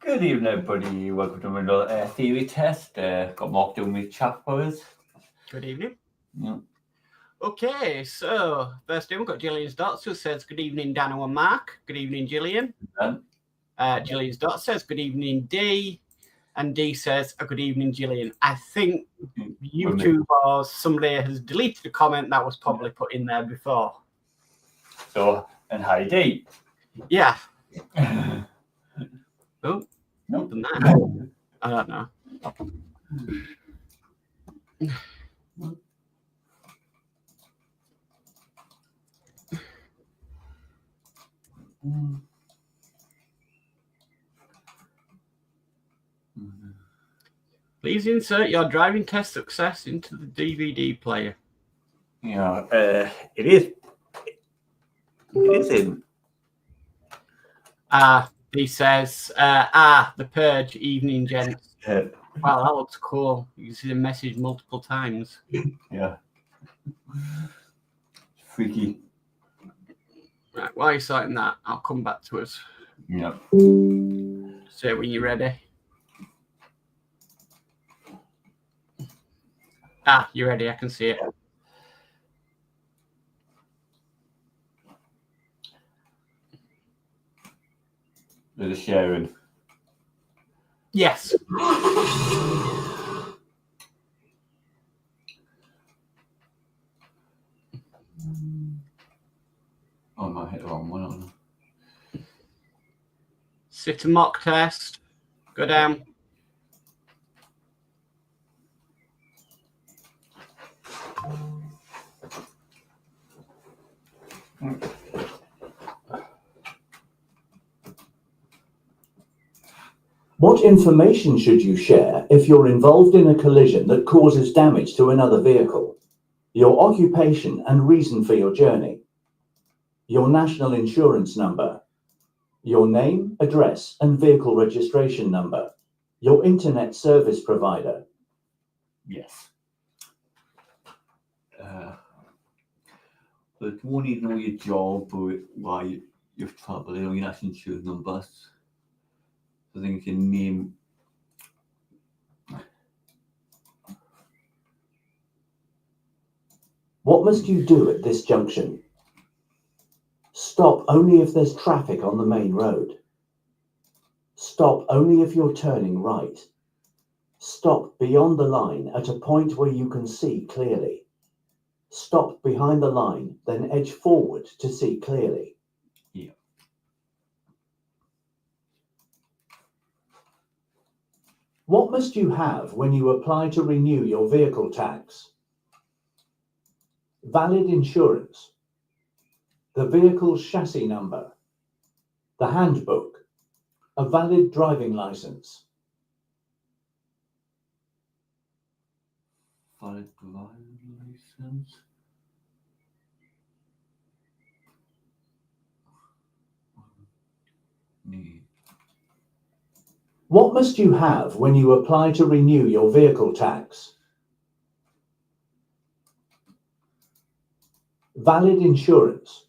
Good evening, everybody. Welcome to another theory test. Got Mark doing with chat for us. Good evening. Yeah. Okay, so first in we've got Gillian's Dots who says, good evening, Dano and Mark. Good evening, Gillian. Gillian's Dots says, good evening, D. And D says, good evening, Gillian. I think YouTube or somebody has deleted a comment that was probably put in there before. So, and hi, D. Yeah. Oh, nope. I don't know. Please insert your driving test success into the DVD player. Yeah, it is. It is in. He says, The Purge, evening, gents. Wow, that looks cool. You can see the message multiple times. Yeah. Freaky. Right, while you're sorting that, I'll come back to us. Yeah. Say when you're ready. You're ready. I can see it. They're just sharing. Yes. Oh, I might hit the wrong one. Sit a mock test. Go down. What information should you share if you're involved in a collision that causes damage to another vehicle? Your occupation and reason for your journey. Your national insurance number. Your name, address, and vehicle registration number. Your internet service provider. Yes. But you won't need to know your job or why you're traveling or your national insurance numbers. I think your name. What must you do at this junction? Stop only if there's traffic on the main road. Stop only if you're turning right. Stop beyond the line at a point where you can see clearly. Stop behind the line, then edge forward to see clearly. Yeah. What must you have when you apply to renew your vehicle tax? Valid insurance, the vehicle's chassis number, the handbook, a valid driving license. Valid driving license. What must you have when you apply to renew your vehicle tax? Valid insurance.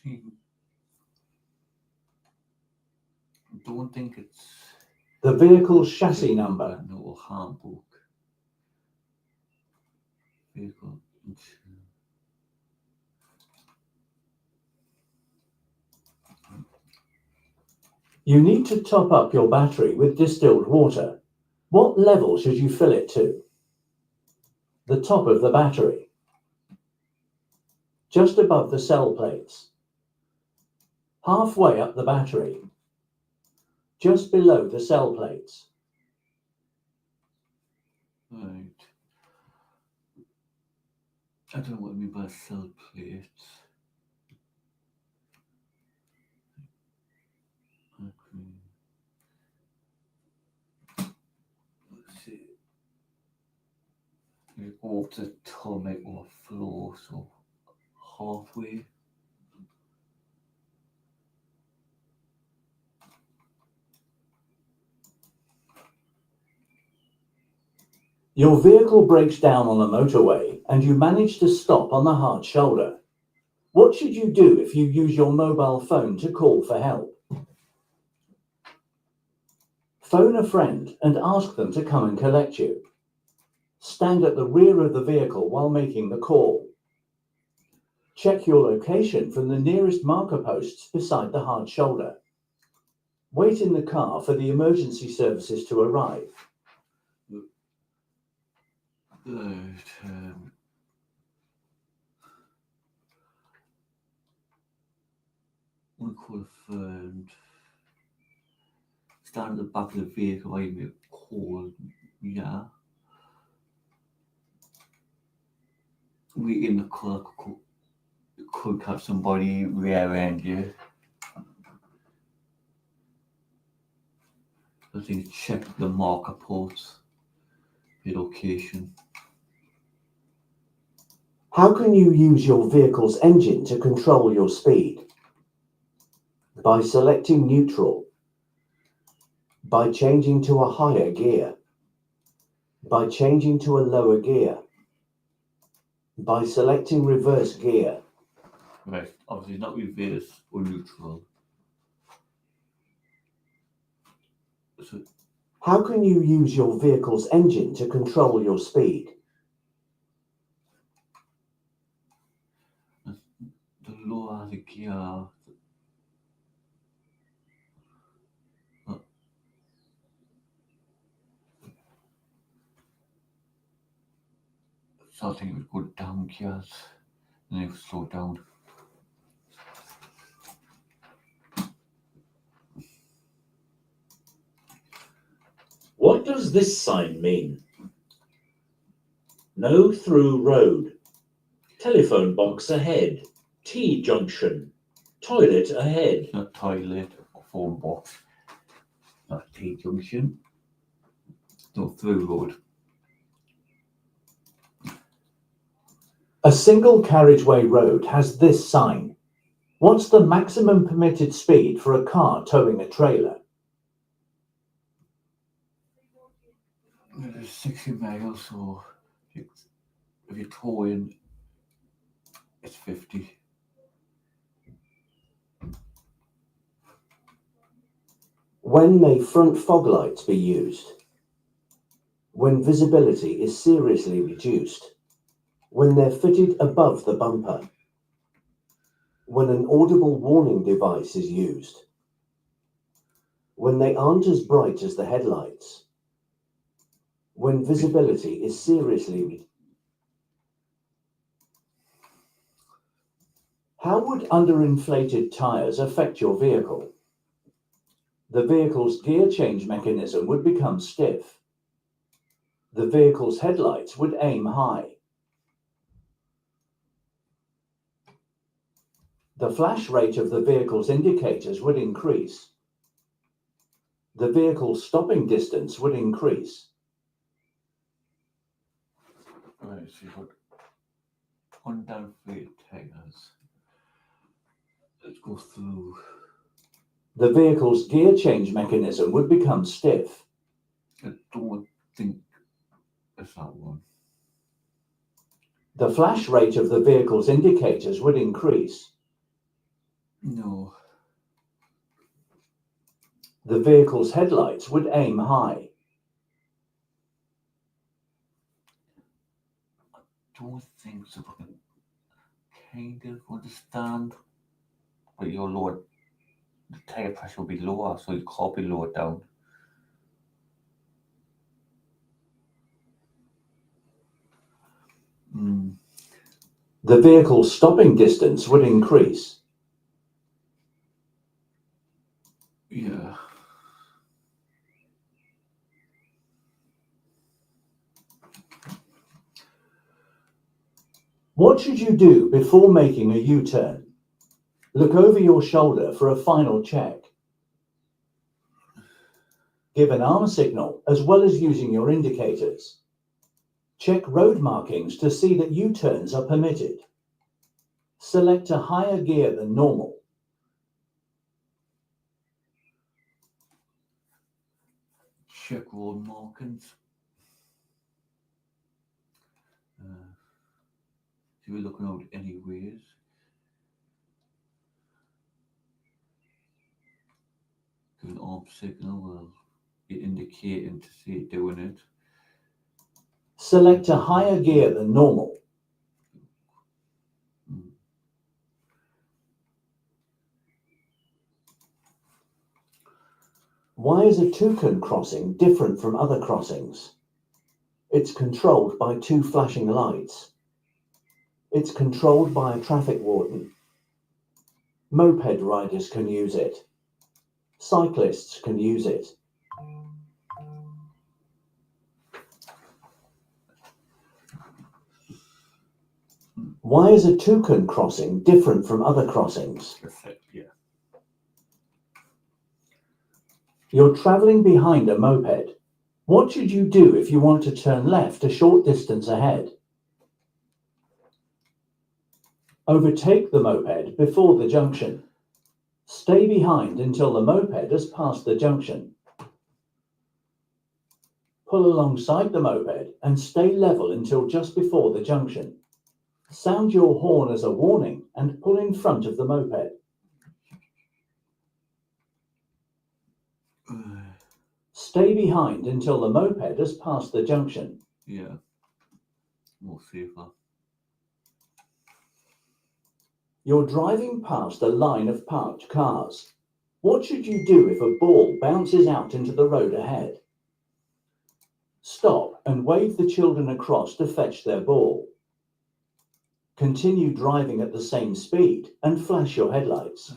I don't think it's the vehicle's chassis number. No handbook. Vehicle insurance. You need to top up your battery with distilled water. What level should you fill it to? The top of the battery. Just above the cell plates. Halfway up the battery. Just below the cell plates. Right. I don't know what I mean by cell plates. Okay. Let's see. You go up to top, make overflow, so halfway. Your vehicle breaks down on the motorway and you manage to stop on the hard shoulder. What should you do if you use your mobile phone to call for help? Phone a friend and ask them to come and collect you. Stand at the rear of the vehicle while making the call. Check your location from the nearest marker posts beside the hard shoulder. Wait in the car for the emergency services to arrive. One call a friend. Stand at the back of the vehicle while you make a call. Yeah. We in the car could have somebody rear end you. I think check the marker posts, the location. How can you use your vehicle's engine to control your speed? By selecting neutral. By changing to a higher gear. By changing to a lower gear. By selecting reverse gear. Right, obviously not reverse or neutral. So, how can you use your vehicle's engine to control your speed? The lower the gear, so I think it would go down gears and it would slow down. What does this sign mean? No through road. Telephone box ahead. T-junction. Toilet ahead. It's not toilet or phone box. Not T-junction. No through road. A single carriageway road has this sign. What's the maximum permitted speed for a car towing a trailer? 60 miles, so if you're towing, it's 50. When may front fog lights be used? When visibility is seriously reduced. When they're fitted above the bumper. When an audible warning device is used. When they aren't as bright as the headlights. When visibility is seriously reduced. How would underinflated tyres affect your vehicle? The vehicle's gear change mechanism would become stiff. The vehicle's headlights would aim high. The flash rate of the vehicle's indicators would increase. The vehicle's stopping distance would increase. Right, so you've got underinflated tyres. Let's go through. The vehicle's gear change mechanism would become stiff. I don't think it's that one. The flash rate of the vehicle's indicators would increase. No. The vehicle's headlights would aim high. I don't think so. I can kind of understand, but your lower, the tyre pressure will be lower, so your car will be lowered down. The vehicle's stopping distance would increase. Yeah. What should you do before making a U-turn? Look over your shoulder for a final check. Give an arm signal as well as using your indicators. Check road markings to see that U-turns are permitted. Select a higher gear than normal. Check road markings. So we're looking out anyways. Give an arm signal, well, you're indicating to see it doing it. Select a higher gear than normal. Why is a toucan crossing different from other crossings? It's controlled by 2 flashing lights. It's controlled by a traffic warden. Moped riders can use it. Cyclists can use it. Why is a toucan crossing different from other crossings? Yeah. You're travelling behind a moped. What should you do if you want to turn left a short distance ahead? Overtake the moped before the junction. Stay behind until the moped has passed the junction. Pull alongside the moped and stay level until just before the junction. Sound your horn as a warning and pull in front of the moped. Stay behind until the moped has passed the junction. Yeah. More safer. You're driving past a line of parked cars. What should you do if a ball bounces out into the road ahead? Stop and wave the children across to fetch their ball. Continue driving at the same speed and flash your headlights.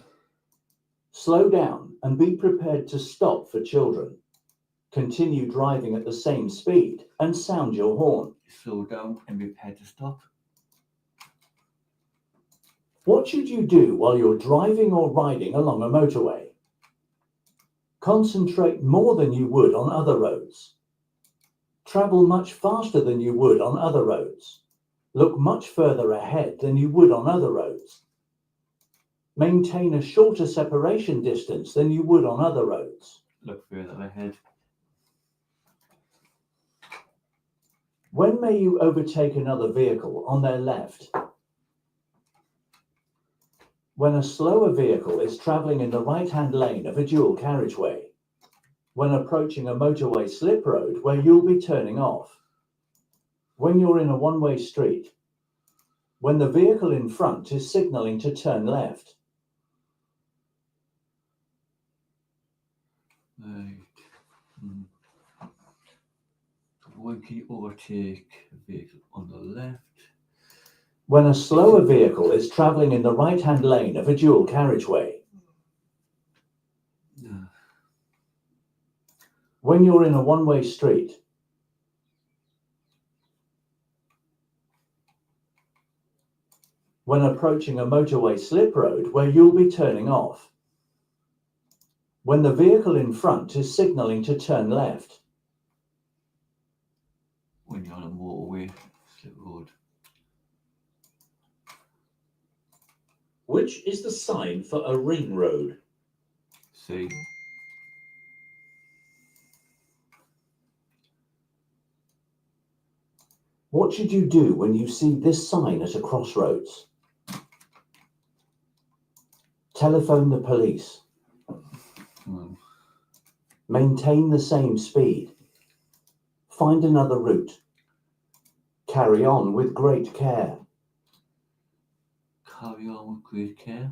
Slow down and be prepared to stop for children. Continue driving at the same speed and sound your horn. Slow down and be prepared to stop. What should you do while you're driving or riding along a motorway? Concentrate more than you would on other roads. Travel much faster than you would on other roads. Look much further ahead than you would on other roads. Maintain a shorter separation distance than you would on other roads. Look further ahead. When may you overtake another vehicle on their left? When a slower vehicle is travelling in the right-hand lane of a dual carriageway. When approaching a motorway slip road where you'll be turning off. When you're in a one-way street. When the vehicle in front is signalling to turn left. Right. When can you overtake a vehicle on the left? When a slower vehicle is travelling in the right-hand lane of a dual carriageway. When you're in a one-way street. When approaching a motorway slip road where you'll be turning off. When the vehicle in front is signalling to turn left. When you're on a motorway slip road. Which is the sign for a ring road? C. What should you do when you see this sign at a crossroads? Telephone the police. Maintain the same speed. Find another route. Carry on with great care. Carry on with great care.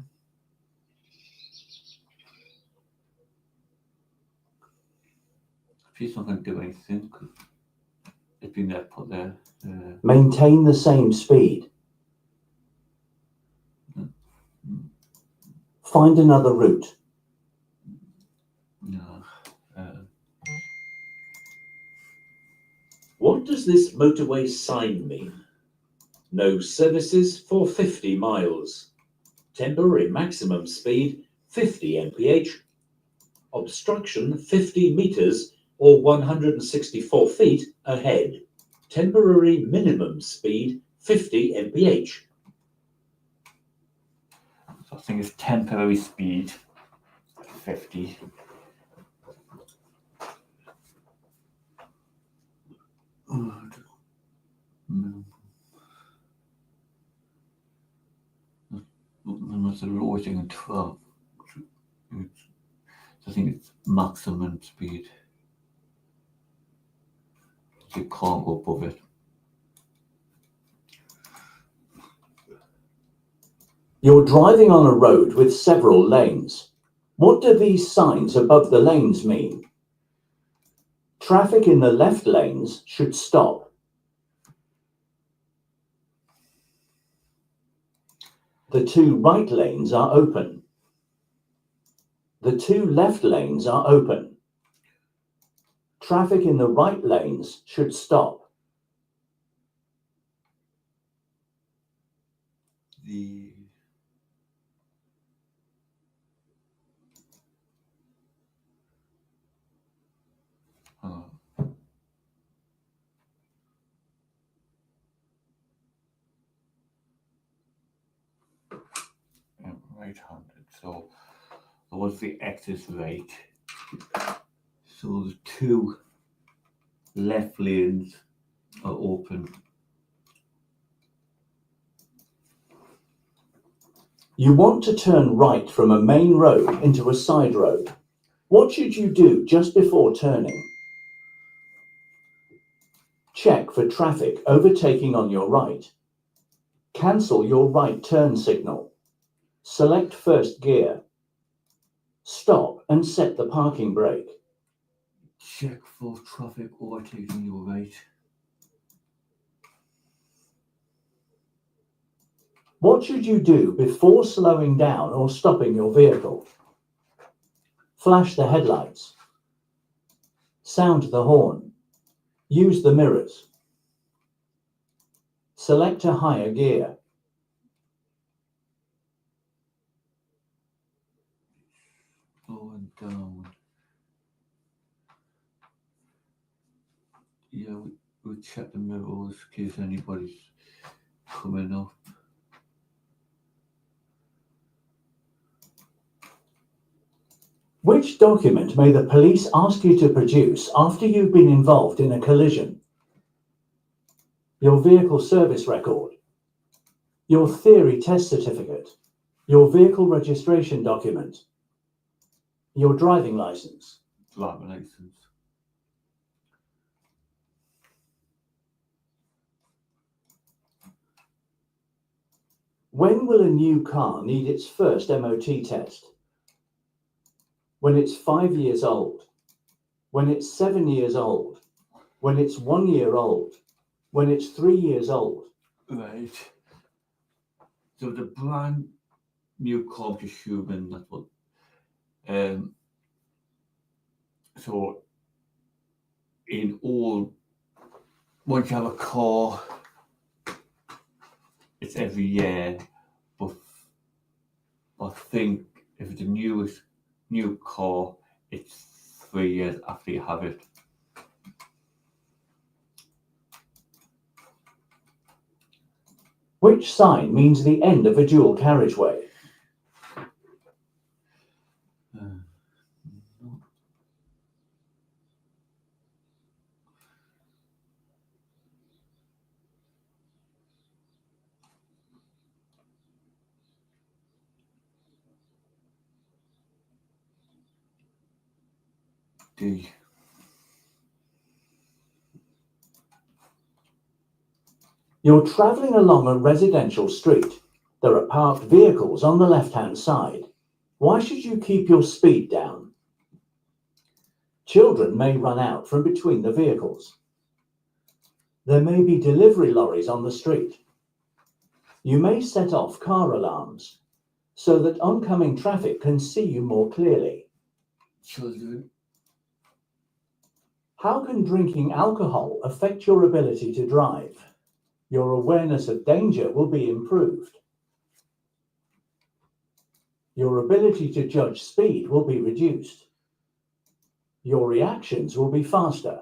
She's not going to do anything because it's been there, put there. Maintain the same speed. Find another route. No. What does this motorway sign mean? No services for 50 miles. Temporary maximum speed 50 mph. Obstruction 50 meters or 164 feet ahead. Temporary minimum speed 50 mph. So I think it's temporary speed 50. was the lowest you can travel. I think it's maximum speed. You can't go above it. You're driving on a road with several lanes. What do these signs above the lanes mean? Traffic in the left lanes should stop. The 2 right lanes are open. The 2 left lanes are open. Traffic in the right lanes should stop. The right-handed. So what's the access rate? So the 2 left lanes are open. You want to turn right from a main road into a side road. What should you do just before turning? Check for traffic overtaking on your right. Cancel your right turn signal. Select first gear. Stop and set the parking brake. Check for traffic overtaking your right. What should you do before slowing down or stopping your vehicle? Flash the headlights. Sound the horn. Use the mirrors. Select a higher gear. Going down. Yeah, we'll check the mirrors in case anybody's coming up. Which document may the police ask you to produce after you've been involved in a collision? Your vehicle service record, your theory test certificate, your vehicle registration document, your driving license. Driving license. When will a new car need its first MOT test? When it's 5 years old, when it's 7 years old, when it's 1 year old, when it's 3 years old. Right. So the brand new car, just human, that's what. So in all, once you have a car, it's every year, but I think if it's a new car, it's 3 years after you have it. Which sign means the end of a dual carriageway? D. You're travelling along a residential street. There are parked vehicles on the left-hand side. Why should you keep your speed down? Children may run out from between the vehicles. There may be delivery lorries on the street. You may set off car alarms so that oncoming traffic can see you more clearly. Children. How can drinking alcohol affect your ability to drive? Your awareness of danger will be improved. Your ability to judge speed will be reduced. Your reactions will be faster.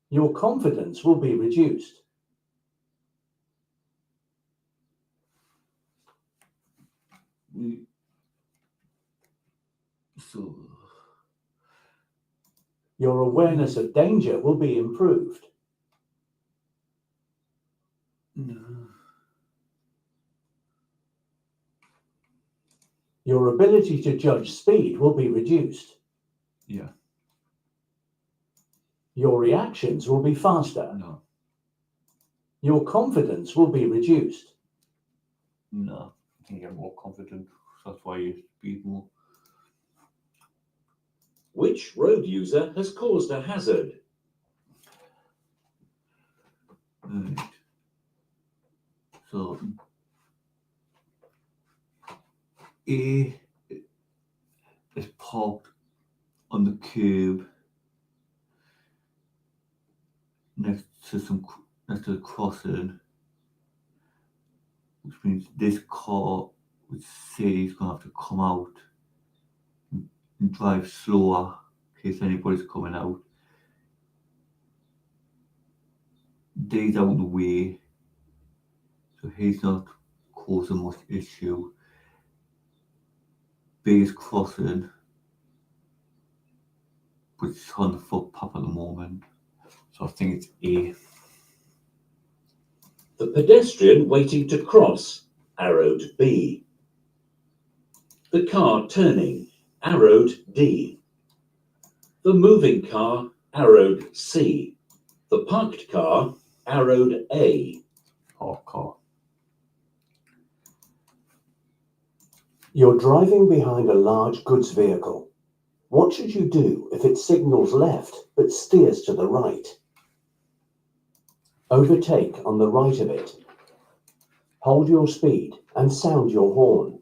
Your confidence will be reduced. Your awareness of danger will be improved. No. Your ability to judge speed will be reduced. Yeah. Your reactions will be faster. No. Your confidence will be reduced. No. I think you're more confident. That's why you speed more. Which road user has caused a hazard? Right. So A is parked on the curb next to the crossing, which means this car would say he's gonna have to come out and drive slower in case anybody's coming out. D's out of the way, so he's not causing much issue. B is crossing, but it's on the footpath at the moment, so I think it's A. The pedestrian waiting to cross, arrowed B. The car turning, arrowed D. The moving car, arrowed C. The parked car, arrowed A. Parked car. You're driving behind a large goods vehicle. What should you do if it signals left but steers to the right? Overtake on the right of it. Hold your speed and sound your horn.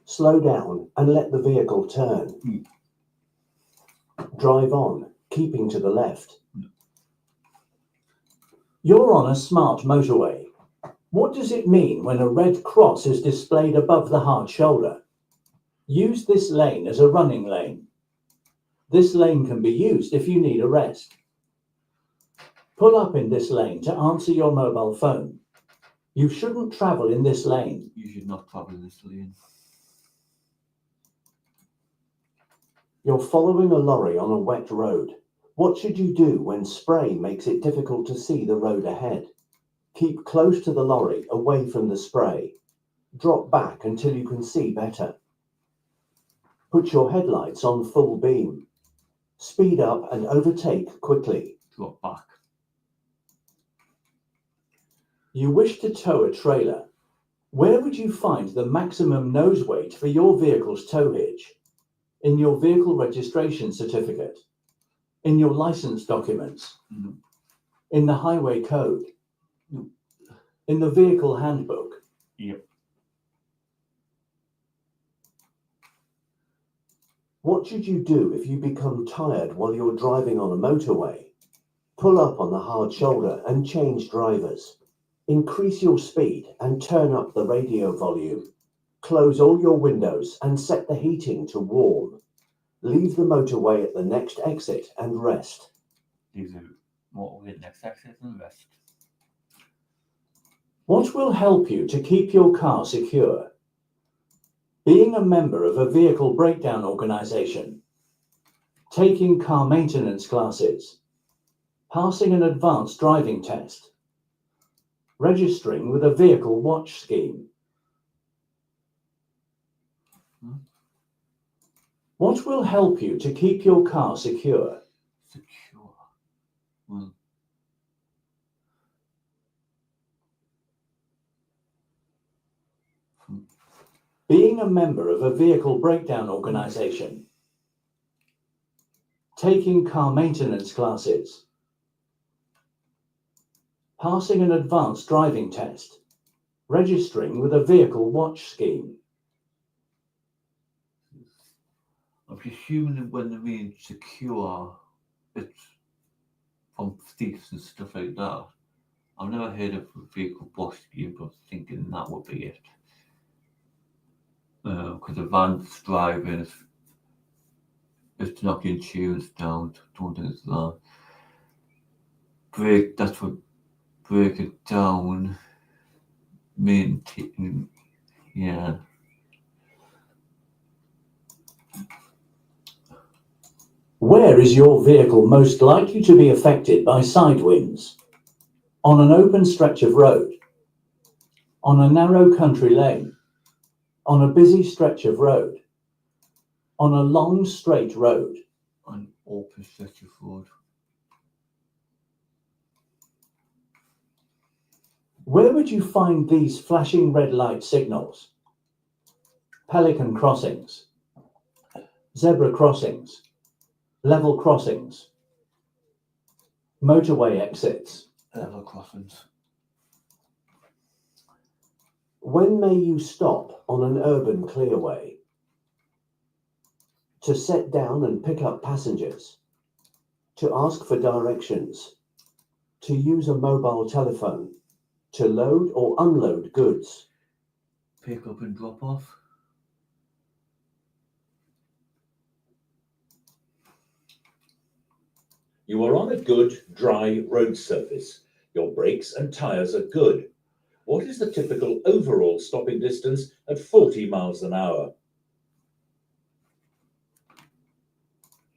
Slow down and let the vehicle turn. Drive on, keeping to the left. You're on a smart motorway. What does it mean when a red cross is displayed above the hard shoulder? Use this lane as a running lane. This lane can be used if you need a rest. Pull up in this lane to answer your mobile phone. You shouldn't travel in this lane. You should not travel in this lane. You're following a lorry on a wet road. What should you do when spray makes it difficult to see the road ahead? Keep close to the lorry, away from the spray. Drop back until you can see better. Put your headlights on full beam. Speed up and overtake quickly. Drop back. You wish to tow a trailer. Where would you find the maximum nose weight for your vehicle's tow hitch? In your vehicle registration certificate? In your license documents? No. In the highway code? No. In the vehicle handbook? Yep. What should you do if you become tired while you're driving on a motorway? Pull up on the hard shoulder and change drivers. Increase your speed and turn up the radio volume. Close all your windows and set the heating to warm. Leave the motorway at the next exit and rest. These are motorway at the next exit and rest. What will help you to keep your car secure? Being a member of a vehicle breakdown organization. Taking car maintenance classes. Passing an advanced driving test. Registering with a vehicle watch scheme. What will help you to keep your car secure? Secure. Well, Being a member of a vehicle breakdown organization. Taking car maintenance classes. Passing an advanced driving test. Registering with a vehicle watch scheme. I'm presuming that when they mean secure, it's from thieves and stuff like that. I've never heard of a vehicle watch scheme, but I'm thinking that would be it. Because the van's driving, it's to knock your insurance down. Don't think it's that. Break, that's what break it down. Maintain, yeah. Where is your vehicle most likely to be affected by side winds? On an open stretch of road? On a narrow country lane? On a busy stretch of road. On a long straight road. An open stretch of road. Where would you find these flashing red light signals? Pelican crossings, zebra crossings, level crossings, motorway exits. Level crossings. When may you stop on an urban clearway? To set down and pick up passengers, to ask for directions, to use a mobile telephone, to load or unload goods. Pick up and drop off. You are on a good, dry road surface. Your brakes and tyres are good. What is the typical overall stopping distance at 40 miles an hour?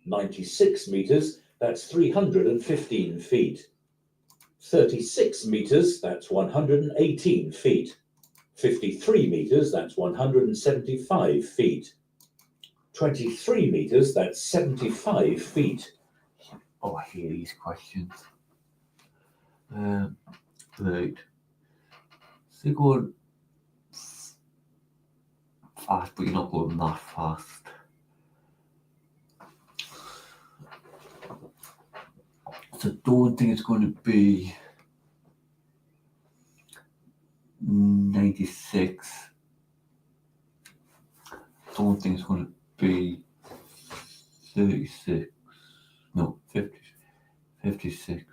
96 metres, that's 315 feet. 36 metres, that's 118 feet. 53 metres, that's 175 feet. 23 metres, that's 75 feet. Oh, I hear these questions. Right. So you're going fast, but you're not going that fast. So don't think it's going to be 96. Don't think it's going to be 36. No, 50, 56.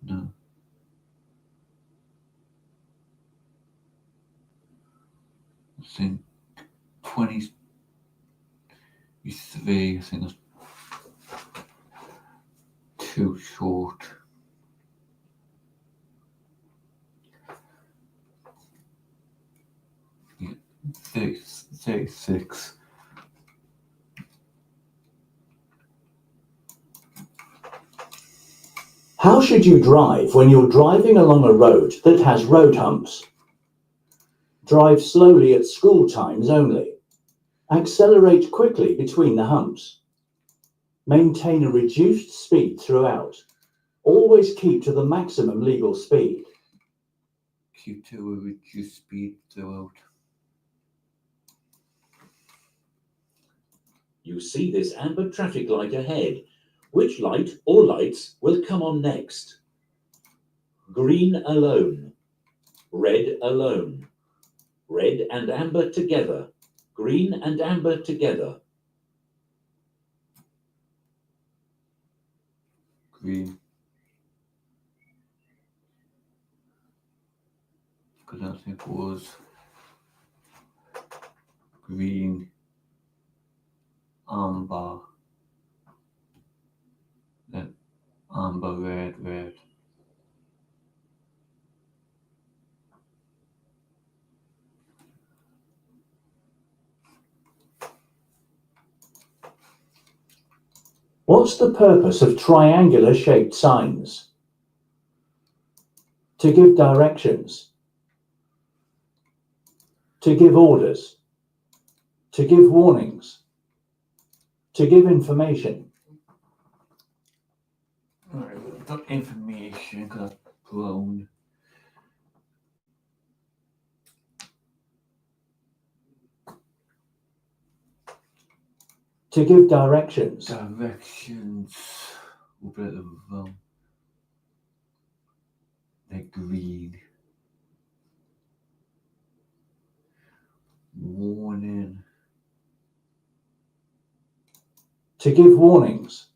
No. I think 23, I think that's too short. Yeah, 36. How should you drive when you're driving along a road that has road humps? Drive slowly at school times only. Accelerate quickly between the humps. Maintain a reduced speed throughout. Always keep to the maximum legal speed. Keep to a reduced speed throughout. You see this amber traffic light ahead. Which light or lights will come on next? Green alone. Red alone. Red and amber together. Green and amber together. Green. Because I think it was green, amber, then amber, red, red. What's the purpose of triangular shaped signs? To give directions. To give orders. To give warnings. To give information. Right, the information got blown. To give directions. Directions. We'll be at the wrong. They're green. Warning. To give warnings.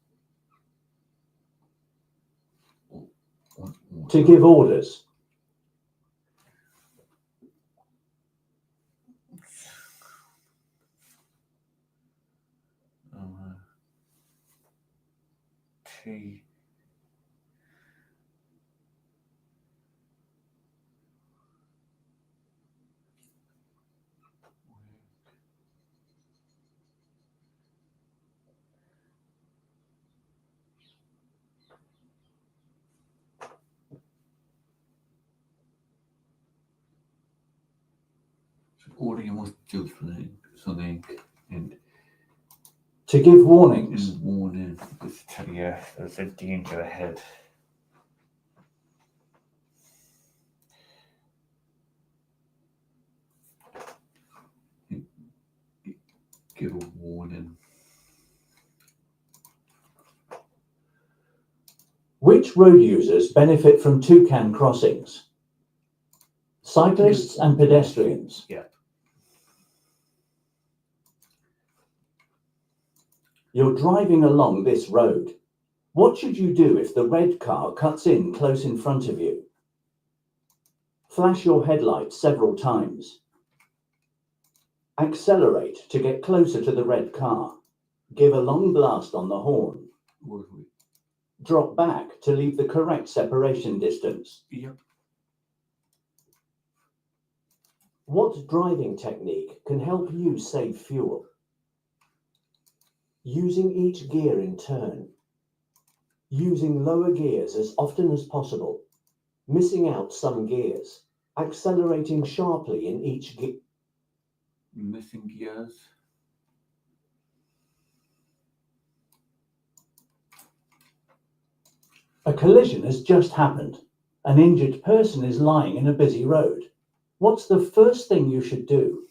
To give orders. T. Or you must do something in To give warnings. warning, just tell you there's a danger ahead. Give a warning. Which road users benefit from toucan crossings? Cyclists and pedestrians. Yeah. You're driving along this road. What should you do if the red car cuts in close in front of you? Flash your headlights several times. Accelerate to get closer to the red car. Give a long blast on the horn. Would we? Drop back to leave the correct separation distance. Yep. What driving technique can help you save fuel? Using each gear in turn. Using lower gears as often as possible. Missing out some gears. Accelerating sharply in each gear. Missing gears. A collision has just happened. An injured person is lying in a busy road. What's the first thing you should do?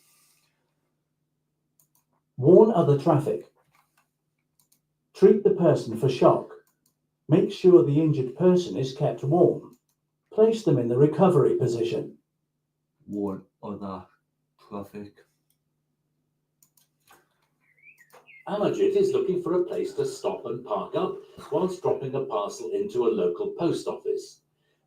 Warn other traffic. Treat the person for shock. Make sure the injured person is kept warm. Place them in the recovery position. Warn other traffic. Amarjit is looking for a place to stop and park up whilst dropping a parcel into a local post office.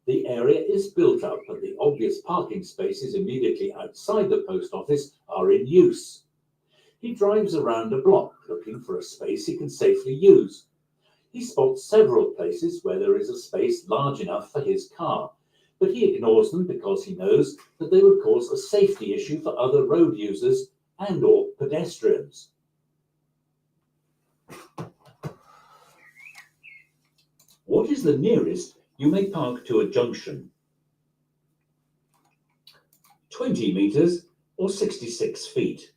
The area is built up and the obvious parking spaces immediately outside the post office are in use. He drives around a block looking for a space he can safely use. He spots several places where there is a space large enough for his car, but he ignores them because he knows that they would cause a safety issue for other road users and/or pedestrians. What is the nearest you may park to a junction? 20 meters or 66 feet.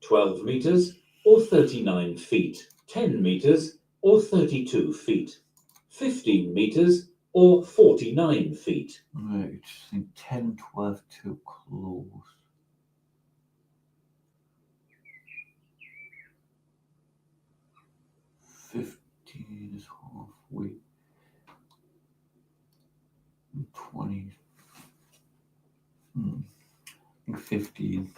12 meters or 39 feet. 10 meters or 32 feet. 15 meters or 49 feet. Right, I think 10, 12 too close. 15 is halfway. 20. I think 15.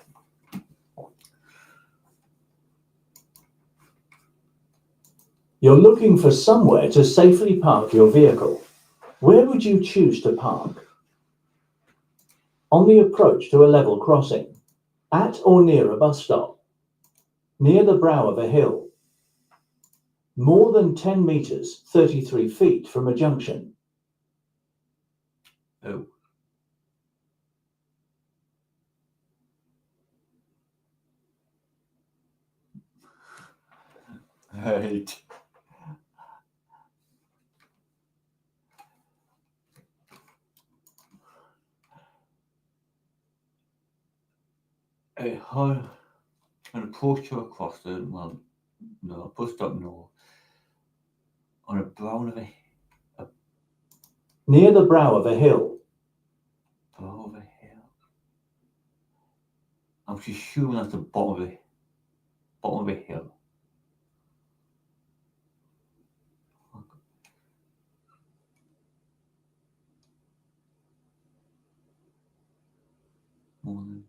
You're looking for somewhere to safely park your vehicle. Where would you choose to park? On the approach to a level crossing, at or near a bus stop, near the brow of a hill, more than 10 meters, 33 feet from a junction. Oh. Right. An approach to a crossing, well, no, bus stop, no. On a brow of a Near the brow of a hill. brow of a hill. I'm just assuming that's the bottom of a hill. Morning.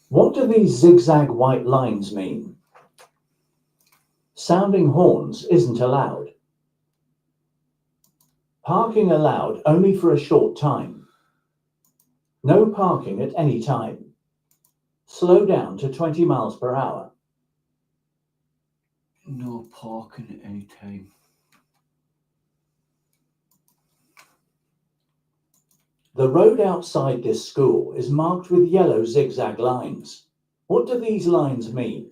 What do these zigzag white lines mean? Sounding horns isn't allowed. Parking allowed only for a short time. No parking at any time. Slow down to 20 miles per hour. No parking at any time. The road outside this school is marked with yellow zigzag lines. What do these lines mean?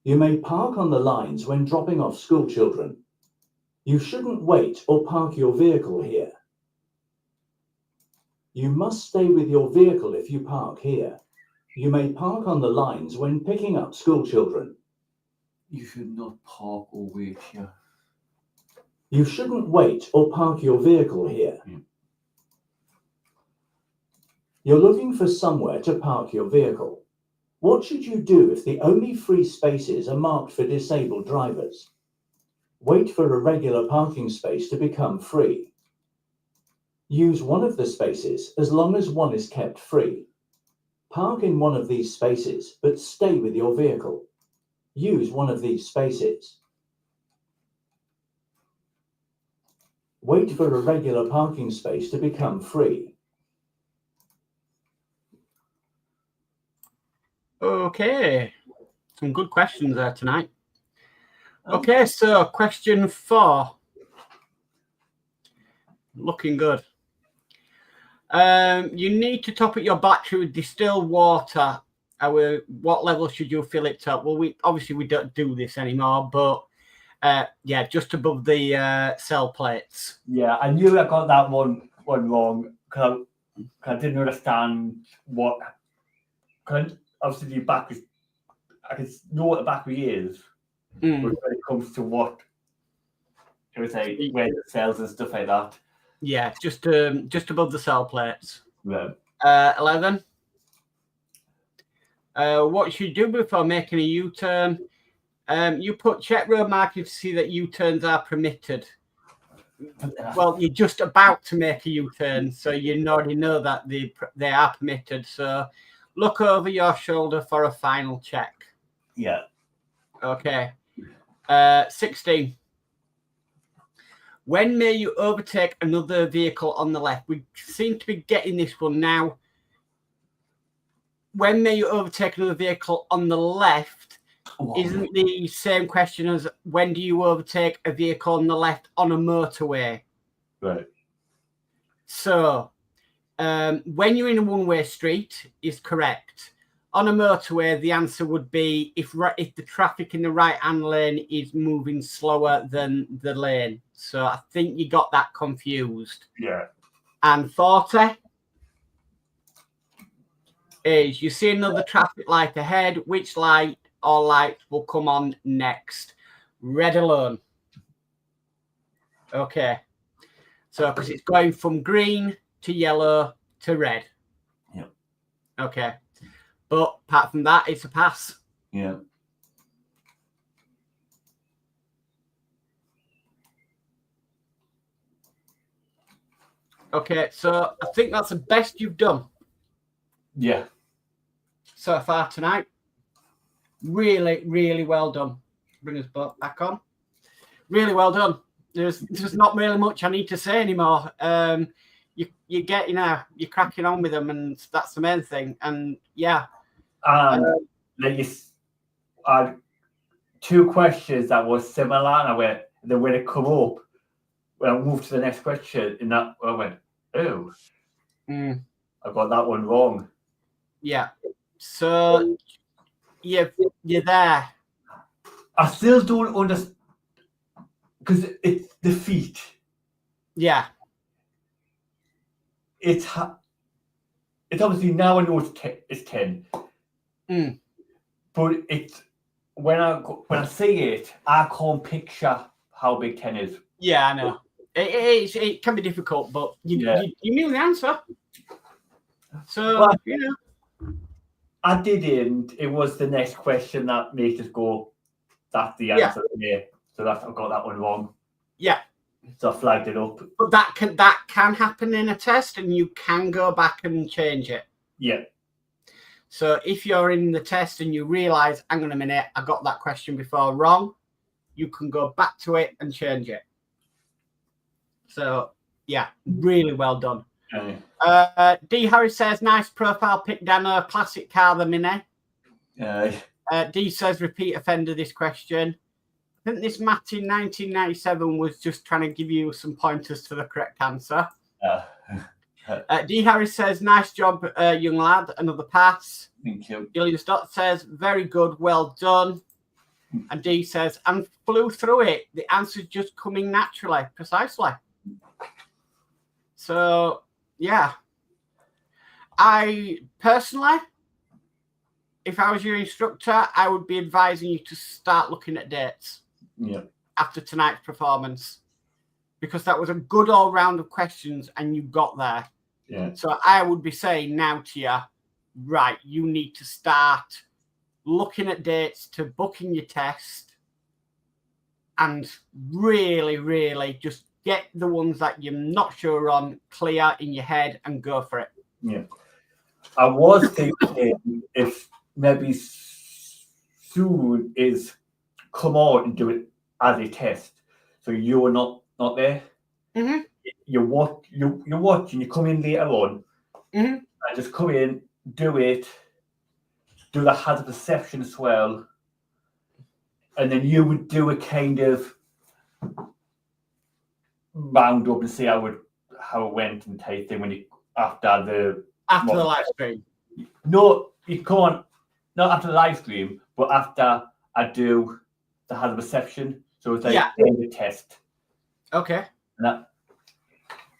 You may park on the lines when dropping off school children. You shouldn't wait or park your vehicle here. You must stay with your vehicle if you park here. You may park on the lines when picking up school children. You should not park or wait here. You shouldn't wait or park your vehicle here. You're looking for somewhere to park your vehicle. What should you do if the only free spaces are marked for disabled drivers? Wait for a regular parking space to become free. Use one of the spaces as long as one is kept free. Park in one of these spaces, but stay with your vehicle. Use one of these spaces. Wait for a regular parking space to become free. Okay, some good questions there tonight. Okay, so question 4. Looking good. You need to top up your battery with distilled water. What level should you fill it up? Well, we don't do this anymore, but yeah, just above the cell plates. Yeah, I knew I got that one wrong because I didn't understand what. Cause obviously, the battery, I can know what the battery is, but when it comes to what it was like, where the cells and stuff like that. Yeah, just above the cell plates. Yeah. 11. What should you do before making a U-turn? You put check road marking to see that U-turns are permitted. Well, you're just about to make a U-turn, so you already know that they are permitted. So look over your shoulder for a final check. Yeah. Okay. 16. When may you overtake another vehicle on the left? We seem to be getting this one now. When may you overtake another vehicle on the left isn't the same question as when do you overtake a vehicle on the left on a motorway. Right. So when you're in a one-way street is correct. On a motorway, the answer would be if the traffic in the right-hand lane is moving slower than the lane. So I think you got that confused. Yeah. And 40 is you see another traffic light ahead. Which light or lights will come on next? Red alone. Okay. So because it's going from green to yellow to red. Yep. Okay. But apart from that, it's a pass. Yeah. Okay, so I think that's the best you've done. Yeah. So far tonight. Really, really well done. Bring us back on. Really well done. There's not really much I need to say anymore. You're getting you're cracking on with them, and that's the main thing. And yeah. And I had 2 questions that were similar, and then when it come up, when I moved to the next question, and that I went, oh, I got that one wrong. Yeah. So you're there. I still don't understand because it's the feet. Yeah. It's obviously now I know it's 10. But it's when I see it, I can't picture how big 10 is. Yeah, I know. It can be difficult, but you knew the answer. So well, you know. I didn't. It was the next question that made us go, that's the answer there. So I got that one wrong. Yeah. So I flagged it up. But that can happen in a test, and you can go back and change it. Yeah. So if you're in the test and you realise, hang on a minute, I got that question before wrong, you can go back to it and change it. So yeah, really well done. D. Harris says, nice profile pic, Dano. Classic car, the Mini. D says, repeat offender this question. I think this Matt in 1997 was just trying to give you some pointers to the correct answer. D. Harris says, nice job, young lad. Another pass. Thank you. Julian Stott says, very good, well done. And D says, and flew through it. The answer's just coming naturally, precisely. So, yeah. I personally, if I was your instructor, I would be advising you to start looking at dates after tonight's performance, because that was a good all round of questions and you got there. Yeah. So I would be saying now to you, right, you need to start looking at dates to booking your test and really, really just get the ones that you're not sure on clear in your head and go for it. Yeah. I was thinking if maybe soon is come out and do it as a test. So you're not there. Mm-hmm. You're watching, you come in later on Mm-hmm. and just come in, do it, do the hazard perception as well. And then you would do a kind of round up and see how it went and type thing when you after the live stream. No, you can't. Not after the live stream, but after I do the hazard perception. So it's like the test. Okay.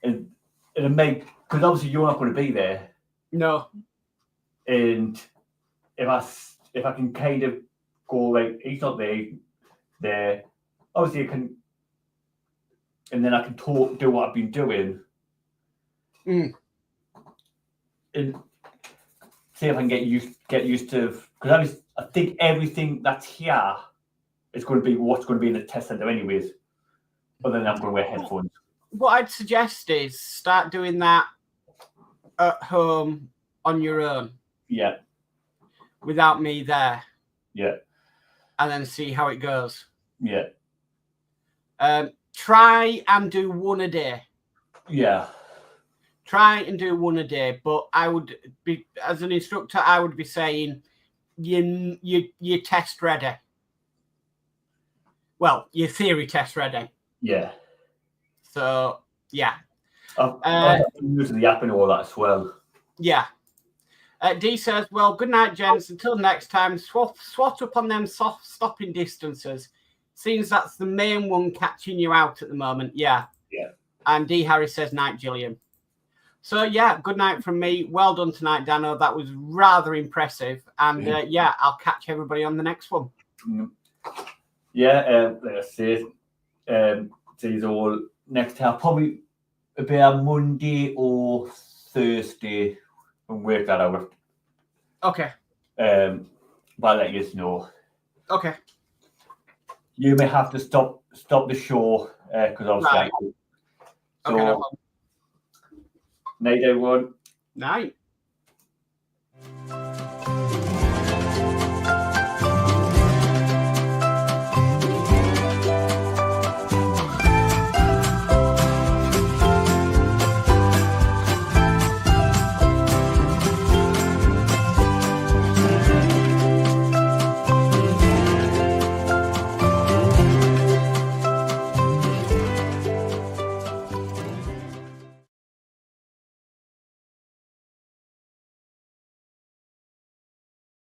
And it'll make, because obviously you're not going to be there. No. And if I can kind of go like he's not there, obviously I can, and then I can do what I've been doing. Mm. And see if I can get used to, because I think everything that's here is going to be what's going to be in the test center anyways. But then I'm going to wear headphones. What I'd suggest is start doing that at home on your own. Yeah. Without me there. Yeah. And then see how it goes. Yeah. Try and do one a day. Yeah. Try and do one a day, but I would be, as an instructor, I would be saying you test ready. Well, your theory test ready. Yeah. So yeah. I'm using the app and all that as well. Yeah. D says, well, good night, gents. Until next time, swat up on them soft stopping distances. Seems that's the main one catching you out at the moment. Yeah. Yeah. And D Harris says, night, Gillian. So, yeah, good night from me. Well done tonight, Dano. That was rather impressive. And, yeah, I'll catch everybody on the next one. Yeah, like I said, these all next time. Probably be a Monday or Thursday and work that out. Okay. But I'll let you know. Okay. You may have to stop the show because obviously. Right. So, okay, no problem. night, everyone. Night.